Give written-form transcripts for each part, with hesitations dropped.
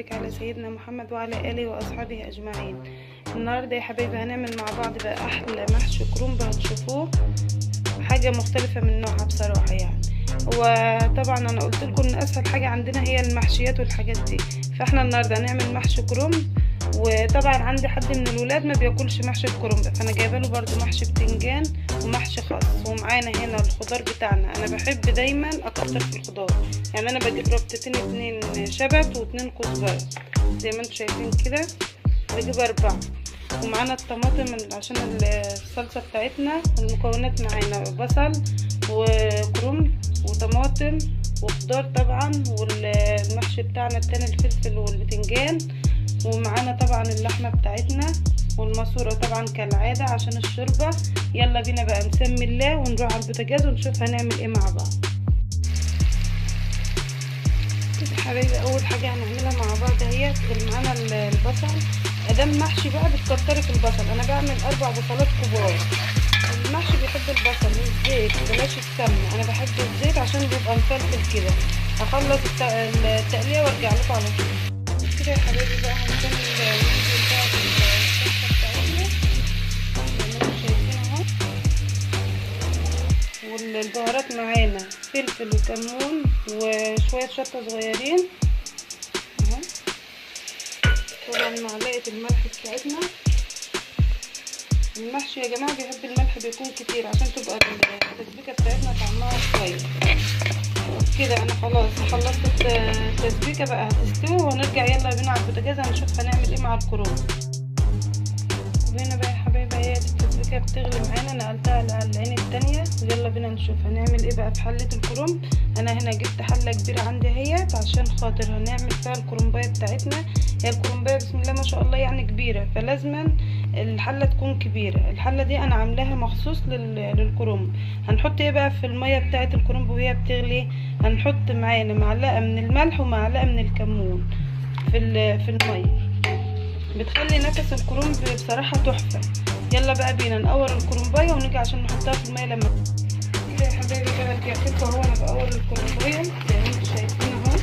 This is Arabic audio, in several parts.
وبارك على سيدنا محمد وعلى آله وأصحابه أجمعين. النهاردة يا حبايبي هنعمل مع بعض بقى أحلى محشي كرنب هتشوفوه، حاجة مختلفة من نوعها بصراحة يعني. وطبعا أنا قلت لكم إن أسهل حاجة عندنا هي المحشيات والحاجات دي، فإحنا النهاردة هنعمل محشي كرنب. وطبعا عندي حد من الولاد ما بياكلش محشي الكرنب، فأنا جايبه له برضو محشي بتنجان ومحشي خاص. ومعانا هنا الخضار بتاعنا، أنا بحب دايما أكتر في الخضار، يعني أنا بجيب ربطتين 2 شبت و2 كزبرة زي ما انتم شايفين كده، بجيب 4. ومعانا الطماطم عشان الصلصة بتاعتنا. والمكونات معانا بصل وكرنب وطماطم وخضار طبعا، والمحشي بتاعنا التاني الفلفل والبتنجان. ومعانا طبعا اللحمة بتاعتنا والماسورة طبعا كالعادة عشان الشوربة. يلا بينا بقى نسمي الله ونروح على البوتاجاز ونشوف هنعمل ايه مع بعض. كده حبايبي اول حاجة هنعملها مع بعض هي معانا البصل. ادام محشي بقى بتكتري في البصل، انا بعمل 4 بصلات كبار. المحشي بيحب البصل والزيت، بلاش السمنة، انا بحب الزيت عشان بيبقى مفلفل كده. هخلص التقلية وارجع لكم على طول. كده يا حبايبي بقى هنكمل الفيديو بتاع الصلصة بتاعتنا زي ما انتم شايفين اهو. والبهارات معانا فلفل وكمون وشوية شطة صغيرين اهو. طبعا معلقة الملح بتاعتنا. المحشي يا جماعة بيحب الملح بيكون كتير عشان تبقى التسبيكة بتاعتنا طعمها كويس. كده انا خلاص خلصت التسبيكة بقى هتستوي، وهنرجع يلا بينا على البوتاجاز هنشوف هنعمل ايه مع الكرنب. وهنا بقى يا حبايبي هي التسبيكة بتغلي معانا، نقلتها على العين التانية. ويلا بينا نشوف هنعمل ايه بقى في حلة الكرنب. انا هنا جبت حلة كبيرة عندي اهيت عشان خاطر هنعمل فيها الكرنباية بتاعتنا. هي الكرنباية بسم الله ما شاء الله يعني كبيرة، فلازما الحلة تكون كبيرة. الحلة دي انا عاملاها مخصوص للكرنب. هنحط ايه بقى في المية بتاعت الكرنب وهي بتغلي؟ هنحط معانا معلقة من الملح ومعلقة من الكمون في المية، بتخلي نفس الكرنب بصراحة تحفة. يلا بقى بينا نقور الكرنباية ونيجي عشان نحطها في المية لما كده يا حبايبي. بقى رجعت لكم اهو، انا بقور الكرنباية زي ما انتم شايفين اهو،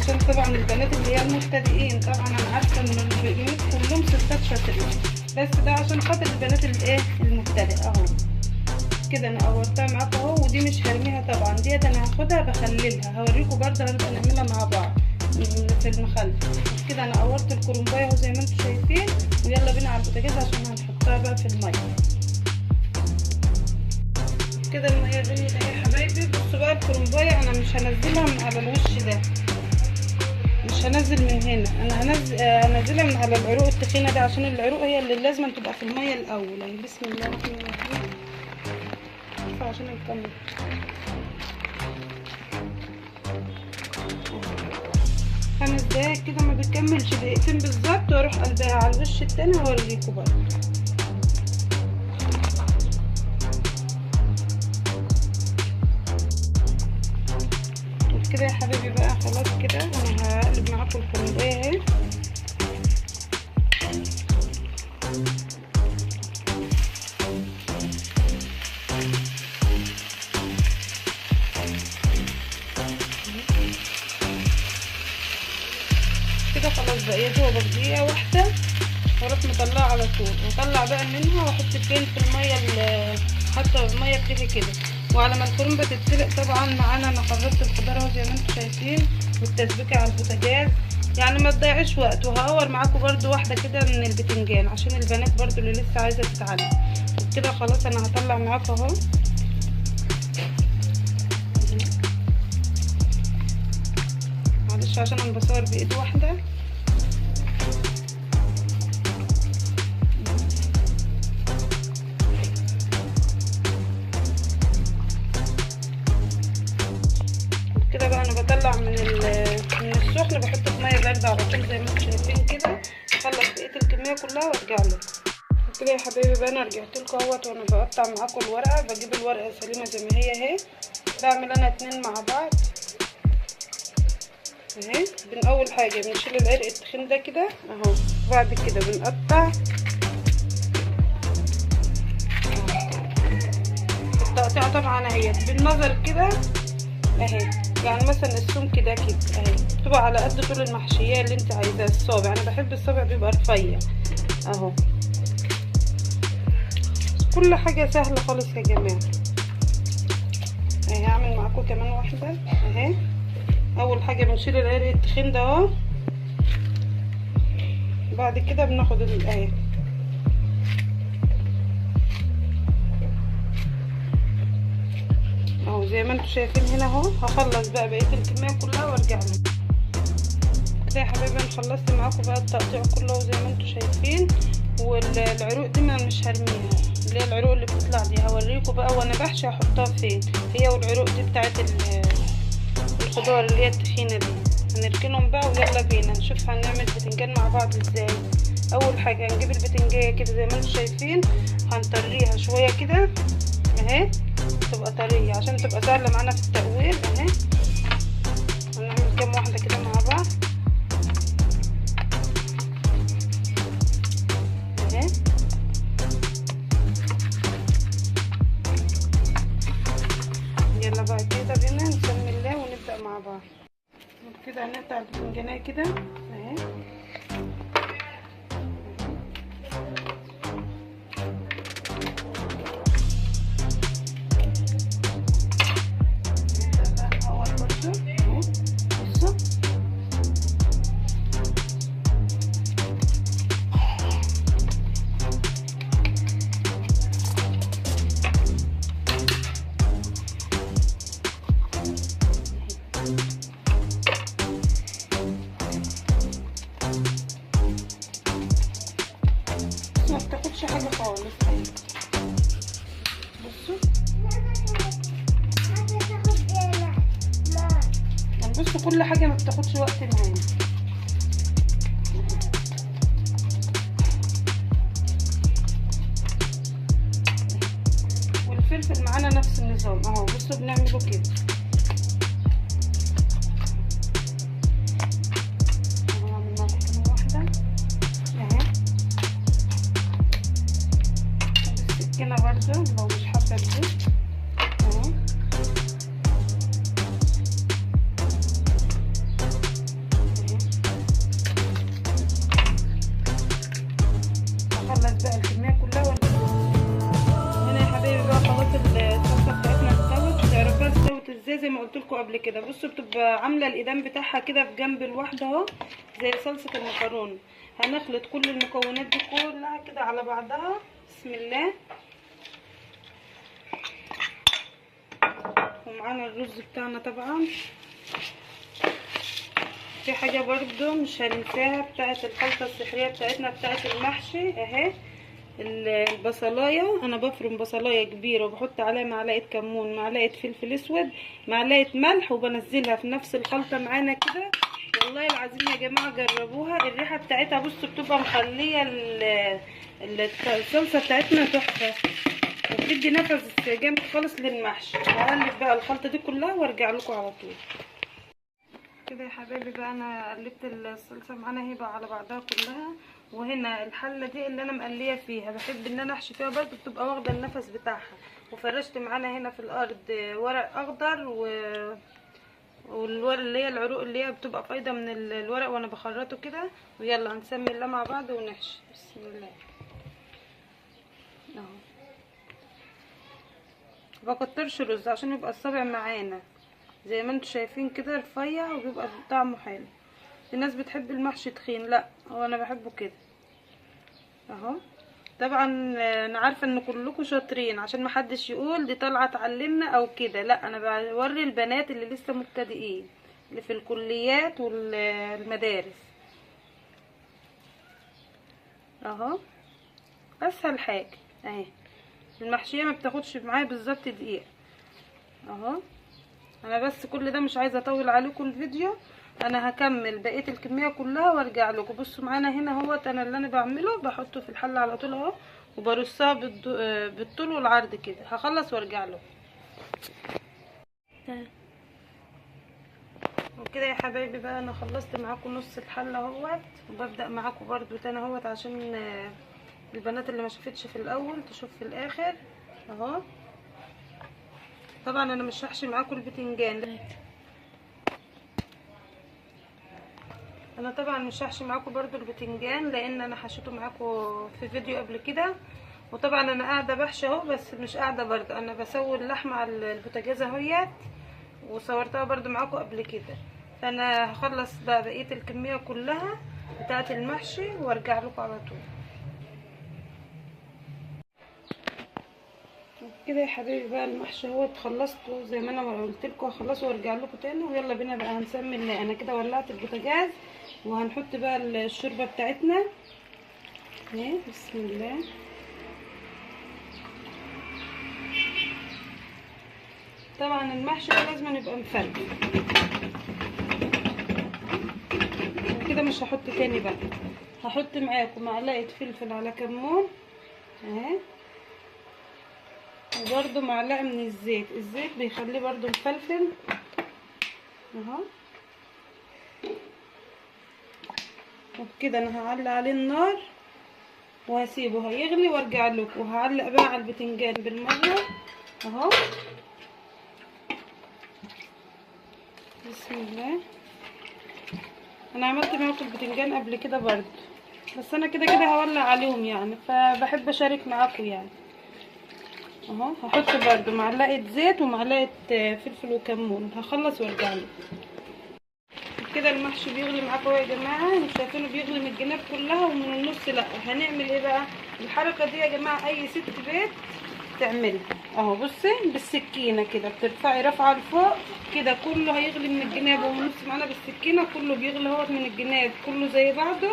عشان طبعا البنات اللي هي المبتدئين. طبعا انا عارفة ان البنات كلهم ستات شاطرين، بس ده عشان خاطر البنات الايه المبتدئة اهو. كده انا قورتها معاكم اهو، ودي مش هرميها طبعا، ديت انا هاخدها بخللها، هوريكم برضه هنبقى نعملها مع بعض في المخلل. كده انا قورت الكرنبايه اهو زي ما انتم شايفين. ويلا بينا على البوتاجاز عشان هنحطها بقى في الميه. كده الميه غليت اهي يا حبايبي. بصوا بقى الكرنبايه انا مش هنزلها من على الوش ده، مش هنزل من هنا، انا هنزلها من على العروق التخينه ده، عشان العروق هي اللي لازم تبقى في الميه الاول. يعني بسم الله الرحمن الرحيم عشان نكمل. 5 دقايق كده، ما بتكملش دقيقتين بالظبط، واروح قلبها على الوش التاني واوريكم برضه. كده يا حبيبي بقى خلاص كده انا هقلب معاكم الكرنبايه اهي. كده خلاص بقى يا دوبك دقيقة واحدة واروح مطلعها على طول، واطلع بقى منها واحط فين في المية حتى المية بتغلي كده. وعلى ما الكرنبة تتسلق طبعا معانا انا قربت الخضار اهو زي ما انتم شايفين، والتسبيكة على البوتاجاز يعني ما تضيعش وقت. وهقور معاكم برضو واحدة كده من البتنجان عشان البنات برضو اللي لسه عايزة تتعلم. كده خلاص انا هطلع معاكم اهو. معلش عشان انا بصور بايد واحدة. كده بقى انا بطلع من السخن، بحطه في ميه بارده على طول زي ما انتم شايفين كده. اخلص بقيه الكميه كلها وارجع لكم. كده يا حبايبي بقى انا رجعت لكم اهوت، وانا بقطع معاكم الورقه. بجيب الورقه سليمه زي ما هي اهي، بعمل انا 2 مع بعض اهي. اول حاجه بنشيل العرق التخين ده كده اهو، بعد كده بنقطع التقطيعه طبعا اهي بالنظر كده اهي. يعني مثلا السمك ده كده اهي، بتبقى على قد طول المحشيه اللي انت عايزاه. الصابع انا بحب الصابع بيبقى رفيع اهو. كل حاجه سهله خالص يا جماعه. اهي هعمل معاكم كمان واحده اهي. اول حاجه بنشيل العرق التخين ده اهو، بعد كده بناخد اهي اهو زي ما انتم شايفين هنا اهو. هخلص بقى بقيه الكميه كلها وارجع لكم. كده يا حبايبي انا خلصت معاكم بقى التقطيع كله زي ما انتم شايفين. والعروق دي مش هرميها، اللي هي العروق اللي بتطلع دي هوريكم بقى وانا بحشي هحطها فين. هي والعروق دي بتاعت الخضار اللي هي التخينه دي هنركنهم بقى. ويلا بينا نشوف هنعمل بتنجان مع بعض ازاي. اول حاجه هنجيب البتنجايه كده زي ما انتم شايفين، هنطريها شويه كده اهي، تبقى طريه عشان تبقى سهله معانا في التقوير اهي. هنعمل كام واحده كده مع بعض اهي. يلا بقى كده بينا نسمي الله ونبدا مع بعض. كده هنقطع البتنجانيه كده اهي. ما بتاخدش حاجه خالص اهي. بصوا بصوا كل حاجه ما بتاخدش وقت معانا. والفلفل معانا نفس النظام اهو. بصوا بنعمله كده اهو. عملنا كده واحده اهي. بالسكينه برده لو مش حابه الزيت اهو. هخلص بقى الكميه كلها. هنا يا حبايبي بقى خلاص الصلصه بتاعتنا استوت. تعرفوها استوت ازاي؟ زي ما قلت لكم قبل كده. بصوا بتبقى عامله الايدام بتاعها كده في جنب الواحده اهو زي صلصه المكرونه. هنخلط كل المكونات دي كلها كده على بعضها. بسم الله. ومعانا الرز بتاعنا طبعا. في حاجه برضو مش هننساها بتاعت الخلطه السحريه بتاعتنا بتاعت المحشي اهي. البصلايه انا بفرم بصلايه كبيره وبحط عليها معلقه كمون، معلقه فلفل اسود، معلقه ملح، وبنزلها في نفس الخلطه معانا كده. والله العظيم يا جماعه جربوها. الريحه بتاعتها بصوا بتبقى مخليه الصلصه بتاعتنا تحفه، وبتدي نفس جامد خالص للمحشي. هقلب بقى الخلطه دي كلها وارجع لكم على طول. كده يا حبايبي بقى انا قلبت الصلصه معانا اهي بقى على بعضها كلها. وهنا الحله دي اللي انا مقليه فيها بحب ان انا احشي فيها برضو بتبقى واخده النفس بتاعها. وفرشت معانا هنا في الارض ورق اخضر والورق اللي هي العروق اللي هي بتبقى فايضه من الورق وانا بخرطه كده. ويلا هنسمي الله مع بعض ونحشي. بسم الله اهو. مبكترش رز عشان يبقى الصابع معانا زي ما انتم شايفين كده رفيع وبيبقى طعمه حلو. في ناس بتحب المحشي تخين، لا هو انا بحبه كده اهو. طبعا انا عارفه ان كلكم شاطرين عشان ما حدش يقول دي طالعه تعلمنا او كده، لا انا بوري البنات اللي لسه مبتدئين اللي في الكليات والمدارس اهو. اسهل حاجه اهي. المحشيه ما بتاخدش معايا بالظبط دقيقه اهو. انا بس كل ده مش عايزه اطول عليكم الفيديو. انا هكمل بقيه الكميه كلها وارجع لكم. بصوا معانا هنا اهوت. انا اللي انا بعمله بحطه في الحله على طول اهو، وبرصها بالطول والعرض كده. هخلص وارجع لكم. وكده يا حبايبي بقى انا خلصت معاكم نص الحله اهوت، وببدا معاكم برده تاني اهوت عشان البنات اللي ما شافتش في الاول تشوف في الاخر اهو. طبعا انا مش هحشي معاكم البتنجان انا طبعا مش هحشي معاكم برضو البتنجان لان انا حشيته معاكم في فيديو قبل كده. وطبعا انا قاعده بحشي اهو، بس مش قاعده برضو، انا بسوي اللحمه على البوتاجاز اهوت، وصورتها برضو معاكم قبل كده. فانا هخلص بقى بقيه الكميه كلها بتاعه المحشي وارجع لكم على طول. كده يا حبايبي بقى المحشي اهو خلصته زي ما انا قلت لكم، هخلصه وارجع لكم تاني. ويلا بينا بقى هنسمي الله. انا كده ولعت البوتاجاز وهنحط بقى الشوربه بتاعتنا اهي. بسم الله. طبعا المحشي ده لازم يبقى مفلفل كده. مش هحط تاني بقى، هحط معاكم معلقه فلفل على كمون اهي، وبرده معلقه من الزيت. الزيت بيخليه برده مفلفل اهو. وبكده انا هعلق عليه النار وهسيبه هيغلي وارجع لكم. وهعلق بقى على البتنجان بالمره اهو. بسم الله. انا عملت معاكم البتنجان قبل كده برضو، بس انا كده كده هولع عليهم يعني، فبحب اشارك معاكم يعني اهو. هحط برضو معلقه زيت ومعلقه فلفل وكمون. هخلص وارجع لكم. كده المحشي بيغلي معاكم يا جماعه. انتوا شايفينه بيغلي من الجناب كلها ومن النص لا. هنعمل ايه بقى؟ الحركه دي يا جماعه اي ست بيت تعملها اهو. بصي بالسكينه كده بترفعي رفعه لفوق كده، كله هيغلي من الجناب ومن النص. معانا بالسكينه كله بيغلي اهوت من الجناب كله زي بعضه.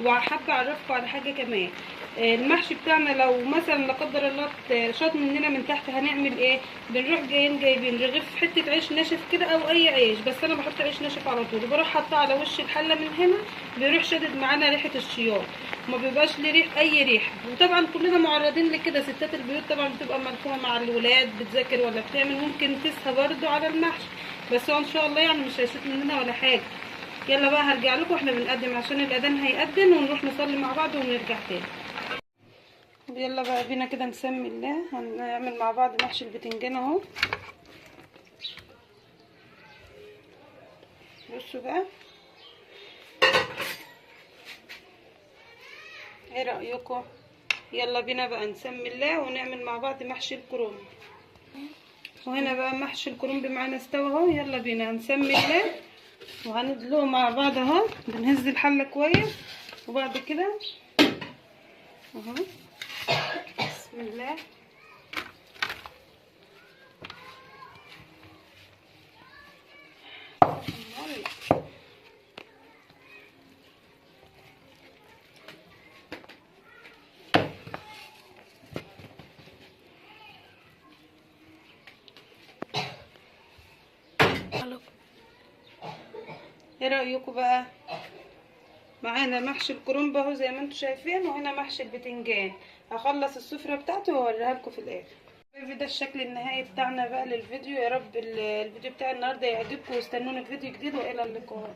وحابه اعرفكم على حاجه كمان، المحشي بتاعنا لو مثلا لا قدر الله شاط مننا من تحت هنعمل ايه؟ بنروح جايبين رغيف حته عيش ناشف كده او اي عيش، بس انا بحط عيش ناشف على طول، وبروح حاطاه على وش الحله من هنا، بيروح شادد معانا ريحه الشياط، ما بيبقاش ليه ريح اي ريحه. وطبعا كلنا معرضين لكده، ستات البيوت طبعا بتبقى ملفومه مع الولاد بتذاكر ولا بتعمل، ممكن تسهى برده على المحشي، بس هو ان شاء الله يعني مش هيشوط مننا ولا حاجه. يلا بقى هرجع لكم واحنا بنقدم عشان الاذان هيقدم ونروح نصلي مع بعض ونرجع تاني. يلا بقى بينا كده نسمي الله. هنعمل مع بعض محشي البتنجان اهو. بصوا بقى ايه رايكم؟ يلا بينا بقى نسمي الله ونعمل مع بعض محشي الكرنب. وهنا بقى محشي الكرنب معانا استوى اهو. يلا بينا هنسمي الله وهندلقه مع بعض اهو. بنهز الحله كويس وبعد كده اهو. بسم الله. ايه رايكم بقى؟ معانا محشي الكرنب اهو زي ما انتم شايفين، وهنا محشي البتنجان. هخلص السفره بتاعته واوريها لكم في الاخر. ده الشكل النهائي بتاعنا بقى للفيديو. يا رب الفيديو بتاع النهارده يعجبكم، واستنونا في فيديو جديد والى اللقاء.